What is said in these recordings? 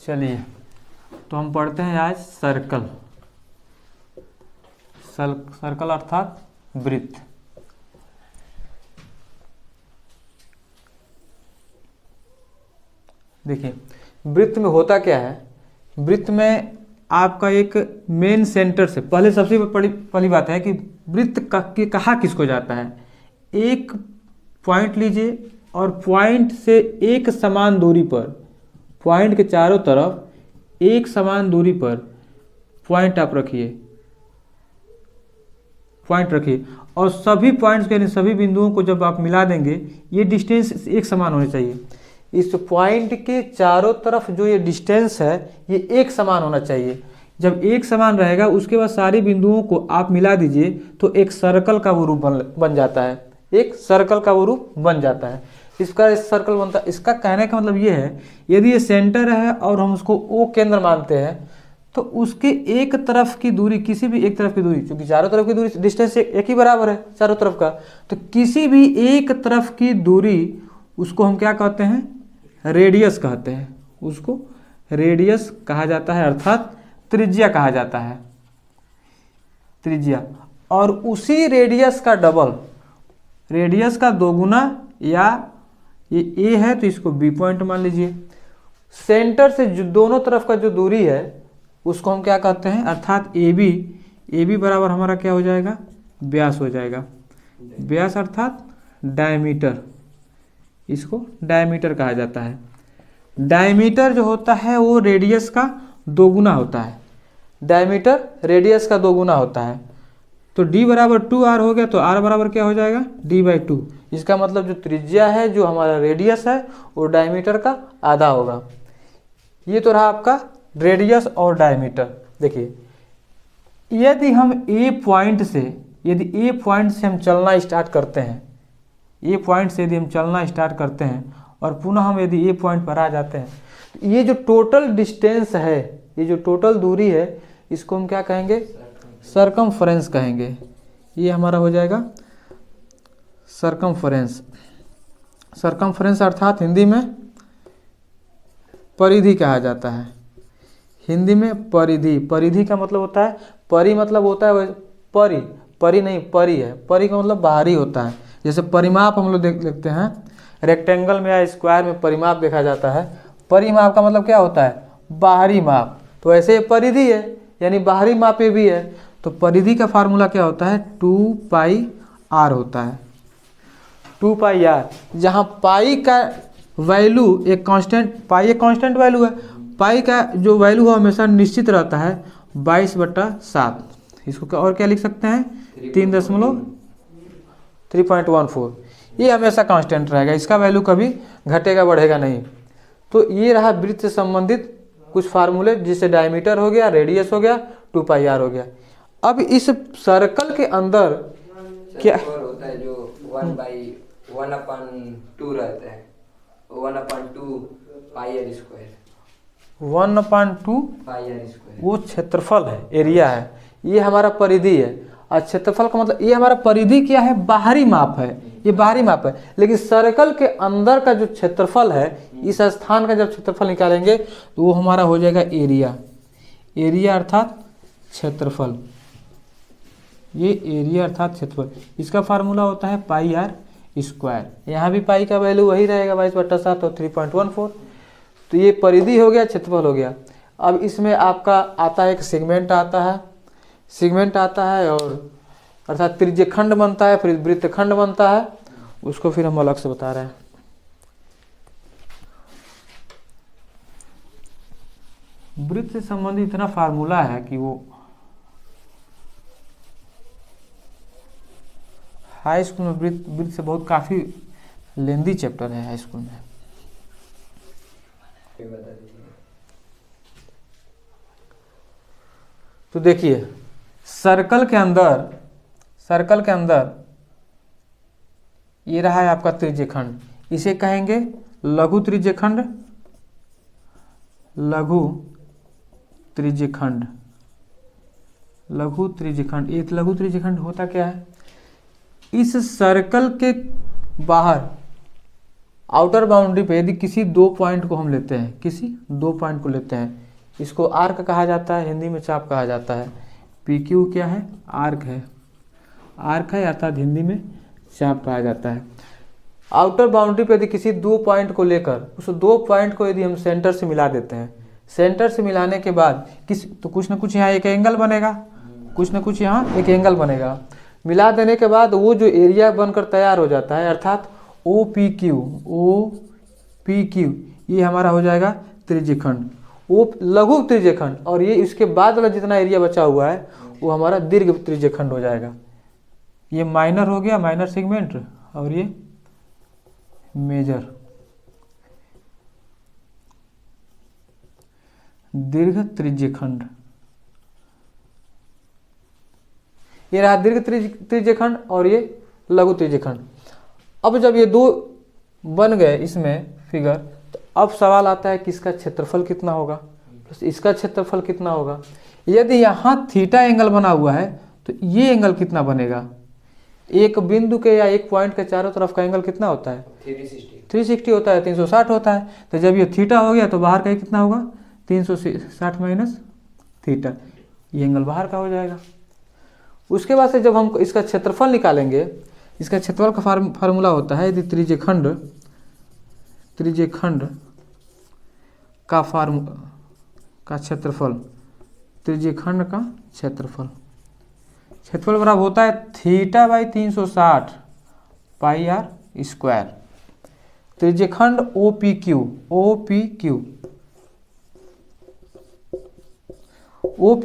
चलिए तो हम पढ़ते हैं आज सर्कल। सर्कल अर्थात वृत्त। देखिए वृत्त में होता क्या है, वृत्त में आपका एक मेन सेंटर से पहले सबसे पहली बात है कि वृत्त कहा किसको जाता है। एक पॉइंट लीजिए और पॉइंट से एक समान दूरी पर, पॉइंट के चारों तरफ एक समान दूरी पर पॉइंट आप रखिए, पॉइंट रखिए और सभी पॉइंट्स यानी सभी बिंदुओं को जब आप मिला देंगे ये डिस्टेंस एक समान होने चाहिए। इस पॉइंट के चारों तरफ जो ये डिस्टेंस है ये एक समान होना चाहिए। जब एक समान रहेगा उसके बाद सारी बिंदुओं को आप मिला दीजिए तो एक सर्कल का वो रूप बन जाता है, एक सर्कल का वो रूप बन जाता है। इसका सर्कल बनता है। इसका कहने का मतलब ये है यदि ये सेंटर है और हम उसको ओ केंद्र मानते हैं तो उसके एक तरफ की दूरी, किसी भी एक तरफ की दूरी, क्योंकि चारों तरफ की दूरी डिस्टेंस एक ही बराबर है चारों तरफ का, तो किसी भी एक तरफ की दूरी उसको हम क्या कहते हैं, रेडियस कहते हैं। उसको रेडियस कहा जाता है अर्थात त्रिज्या कहा जाता है, त्रिज्या। और उसी रेडियस का डबल, रेडियस का दोगुना, या ये ए है तो इसको बी पॉइंट मान लीजिए। सेंटर से जो दोनों तरफ का जो दूरी है उसको हम क्या कहते हैं, अर्थात ए बी बराबर हमारा क्या हो जाएगा, व्यास हो जाएगा। व्यास अर्थात डायमीटर, इसको डायमीटर कहा जाता है। डायमीटर जो होता है वो रेडियस का दोगुना होता है, डायमीटर रेडियस का दोगुना होता है। तो d बराबर 2r हो गया तो r बराबर क्या हो जाएगा, d/2। इसका मतलब जो त्रिज्या है, जो हमारा रेडियस है, वो डायमीटर का आधा होगा। ये तो रहा आपका रेडियस और डायमीटर। देखिए यदि हम ए पॉइंट से हम चलना स्टार्ट करते हैं, ए पॉइंट से यदि हम चलना स्टार्ट करते हैं और पुनः हम यदि ए पॉइंट पर आ जाते हैं, तो ये जो टोटल डिस्टेंस है, ये जो टोटल दूरी है, इसको हम क्या कहेंगे, सरकमफ्रेंस कहेंगे। ये हमारा हो जाएगा सरकमफ्रेंस। सरकमफ्रेंस अर्थात हिंदी में परिधि कहा जाता है। हिंदी में परिधि, परिधि का मतलब होता है, परि मतलब होता है परि नहीं, परि है, परि का मतलब बाहरी होता है। जैसे परिमाप हम लोग देखते हैं, रेक्टेंगल में या स्क्वायर में परिमाप देखा जाता है। परिमाप का मतलब क्या होता है, बाहरी माप। तो ऐसे परिधि है यानी बाहरी माप ये भी है। तो परिधि का फार्मूला क्या होता है, 2πr होता है, 2πr। जहाँ पाई का वैल्यू एक कांस्टेंट, पाई एक कांस्टेंट वैल्यू है, पाई का जो वैल्यू है हमेशा निश्चित रहता है 22/7। इसको और क्या लिख सकते हैं, 3.14। ये हमेशा कांस्टेंट रहेगा, इसका वैल्यू कभी घटेगा बढ़ेगा नहीं। तो ये रहा वृत्त से संबंधित कुछ फार्मूले, जिससे डायमीटर हो गया, रेडियस हो गया, 2πr हो गया। अब इस सर्कल के अंदर क्या होता है, जो 1/1/2 रहता है, 1/2 πr स्क्वायर, 1/2 πr स्क्वायर वो क्षेत्रफल है, एरिया है। ये हमारा परिधि है। और क्षेत्रफल का मतलब ये हमारा परिधि क्या है, बाहरी माप है, ये बाहरी माप है। लेकिन सर्कल के अंदर का जो क्षेत्रफल है, इस स्थान का जब क्षेत्रफल निकालेंगे तो वो हमारा हो जाएगा एरिया। एरिया अर्थात क्षेत्रफल, ये एरिया अर्थात क्षेत्रफल। इसका फार्मूला होता है πr स्क्वायर। यहाँ भी पाई का वैल्यू वही रहेगा 22/7 और 3.14। तो ये परिधि हो गया, क्षेत्रफल हो गया। अब इसमें आपका आता है एक सेगमेंट आता है, सेगमेंट आता है और अर्थात त्रिज्यखंड बनता है, फिर वृत्तखंड बनता है, उसको फिर हम अलग से बता रहे हैं। वृत्त से संबंधित इतना फार्मूला है कि वो हाई स्कूल में वृत्त से बहुत काफ़ी लेंदी चैप्टर है हाई स्कूल में। तो देखिए सर्कल के अंदर ये रहा है आपका त्रिज्यखंड, इसे कहेंगे लघु त्रिज्यखंड। लघु त्रिज्यखंड, लघु त्रिज्यखंड। एक लघु त्रिज्यखंड होता क्या है, इस सर्कल के बाहर आउटर बाउंड्री पे यदि किसी दो पॉइंट को हम लेते हैं, किसी दो पॉइंट को लेते हैं, इसको आर्क कहा जाता है, हिंदी में चाप कहा जाता है। पी क्यू क्या है? आर्क है, आर्क है अर्थात हिंदी में चाप कहा जाता है। आउटर बाउंड्री पे यदि किसी दो पॉइंट को लेकर उस दो पॉइंट को यदि हम सेंटर से मिला देते हैं, सेंटर से मिलाने के बाद तो कुछ ना कुछ यहाँ एक एंगल बनेगा, कुछ ना कुछ यहाँ एक एंगल बनेगा। मिला देने के बाद वो जो एरिया बनकर तैयार हो जाता है अर्थात ओ पी क्यू, ये हमारा हो जाएगा त्रिज्यखंड, वो लघु त्रिज्यखंड, और ये इसके बाद वाला जितना एरिया बचा हुआ है वो हमारा दीर्घ त्रिज्यखंड हो जाएगा। ये माइनर हो गया, माइनर सेगमेंट, और ये मेजर दीर्घ त्रिज्यखंड। ये रहा दीर्घ त्रिज्यखंड और ये लघु त्रिज्यखंड। अब जब ये दो बन गए इसमें फिगर, तो अब सवाल आता है कि इसका क्षेत्रफल कितना होगा प्लस इसका क्षेत्रफल कितना होगा। यदि यहाँ थीटा एंगल बना हुआ है तो ये एंगल कितना बनेगा? एक बिंदु के या एक पॉइंट के चारों तरफ का एंगल कितना होता है? 360 होता है, 360 होता है। तो जब ये थीटा हो गया तो बाहर का कितना होगा? 360 माइनस थीटा, ये एंगल बाहर का हो जाएगा। उसके बाद से जब हम इसका क्षेत्रफल निकालेंगे, इसका क्षेत्रफल का फार्मूला होता है यदि त्रिज्यखंड का क्षेत्रफल, त्रिज्यखंड का क्षेत्रफल बराबर होता है theta by 360 pi r square. त्रिज्यखंड ओ पी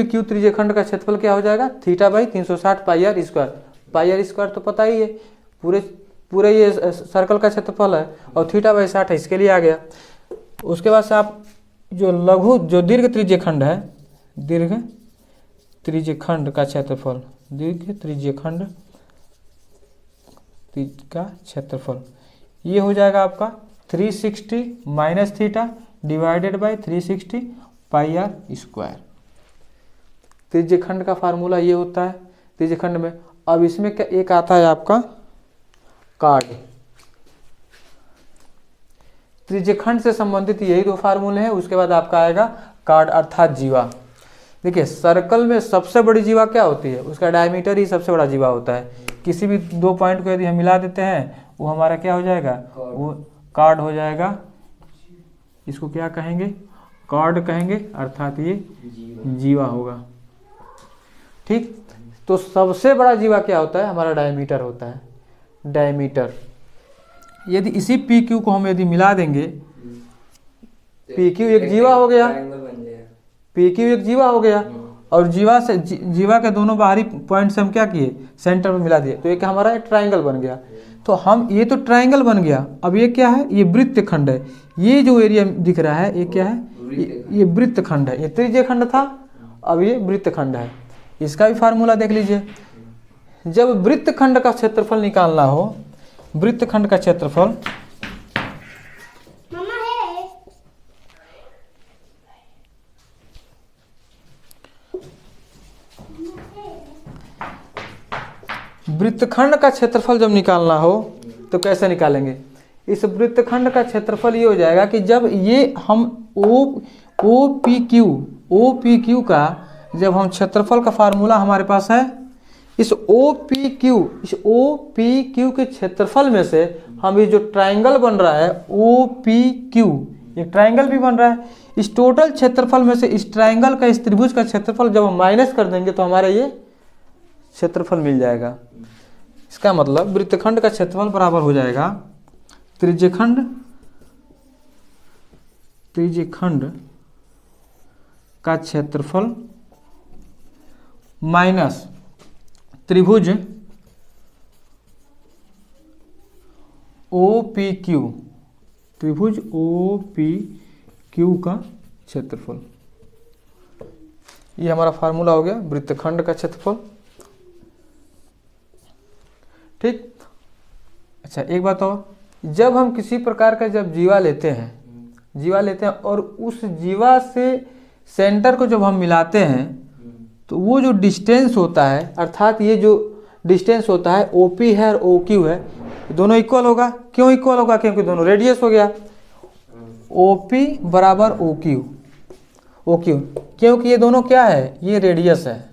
क्यू त्रिज्यखंड का क्षेत्रफल क्या हो जाएगा? Theta by 360 pi r square. Pi r square तो पता ही है, पूरे ये सर्कल का क्षेत्रफल है, और थीटा बाई 60 है, इसके लिए आ गया। उसके बाद से आप जो दीर्घ त्रिज्यखंड है, दीर्घ त्रिज्यखंड का क्षेत्रफल, दीर्घ त्रिज्यखंड का क्षेत्रफल ये हो जाएगा आपका 360 माइनस theta divided by 360 pi r square. त्रिज्यखंड का फार्मूला ये होता है त्रिज्यखंड में। अब इसमें क्या एक आता है आपका कार्ड। त्रिज्यखंड से संबंधित यही दो फार्मूले हैं। उसके बाद आपका आएगा कार्ड अर्थात जीवा। देखिए सर्कल में सबसे बड़ी जीवा क्या होती है? उसका डायमीटर ही सबसे बड़ा जीवा होता है। किसी भी दो पॉइंट को यदि हम मिला देते हैं वो हमारा क्या हो जाएगा? वो कार्ड हो जाएगा। इसको क्या कहेंगे? कार्ड कहेंगे, अर्थात ये जीवा होगा। ठीक, तो सबसे बड़ा जीवा क्या होता है? हमारा डायमीटर होता है, डायमीटर। यदि इसी पी क्यू को हम यदि मिला देंगे, पी क्यू एक जीवा हो गया, पी क्यू एक जीवा हो गया, और जीवा के दोनों बाहरी पॉइंट से हम क्या किए? सेंटर में मिला दिए, तो एक हमारा एक ट्रायंगल बन गया। तो हम ये तो ट्रायंगल बन गया। अब ये क्या है? ये वृत्तखंड है। ये जो एरिया दिख रहा है ये क्या है? ये वृत्तखंड है। ये त्रिज्यखंड था, अब ये वृत्तखंड है। इसका भी फार्मूला देख लीजिए। जब वृत्तखंड का क्षेत्रफल निकालना हो, वृत्तखंड का क्षेत्रफल वृत्तखंड का क्षेत्रफल जब निकालना हो तो कैसे निकालेंगे? इस वृत्तखंड का क्षेत्रफल ये हो जाएगा कि जब ये हम ओ पी क्यू का जब हम क्षेत्रफल का फार्मूला हमारे पास है, इस ओ पी क्यू के क्षेत्रफल में से हम ये जो ट्रायंगल बन रहा है ओ पी क्यू, ये ट्रायंगल भी बन रहा है। इस टोटल क्षेत्रफल में से इस ट्रायंगल का, इस त्रिभुज का क्षेत्रफल जब हम माइनस कर देंगे तो हमारा ये क्षेत्रफल मिल जाएगा। इसका मतलब वृत्तखंड का क्षेत्रफल बराबर हो जाएगा त्रिज्यखंड का क्षेत्रफल माइनस त्रिभुज ओ पी क्यू, त्रिभुज ओ पी क्यू का क्षेत्रफल। ये हमारा फार्मूला हो गया वृत्तखंड का क्षेत्रफल। ठीक, अच्छा एक बात और, जब हम किसी प्रकार का जब जीवा लेते हैं और उस जीवा से सेंटर को जब हम मिलाते हैं तो वो जो डिस्टेंस होता है, अर्थात ये जो डिस्टेंस होता है OP है और OQ है, दोनों इक्वल होगा। क्यों इक्वल होगा? क्योंकि दोनों रेडियस हो गया। OP बराबर OQ, क्योंकि ये दोनों क्या है? ये रेडियस है,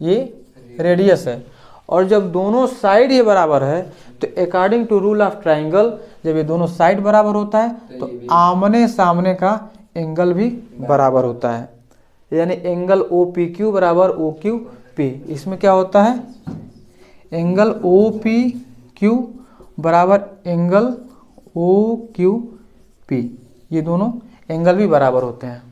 ये रेडियस है। और जब दोनों साइड ये बराबर है तो according to rule of triangle, जब ये दोनों साइड बराबर होता है तो आमने सामने का एंगल भी बराबर होता है। यानी एंगल OPQ बराबर OQP। इसमें क्या होता है? एंगल OPQ बराबर एंगल OQP, ये दोनों एंगल भी बराबर होते हैं।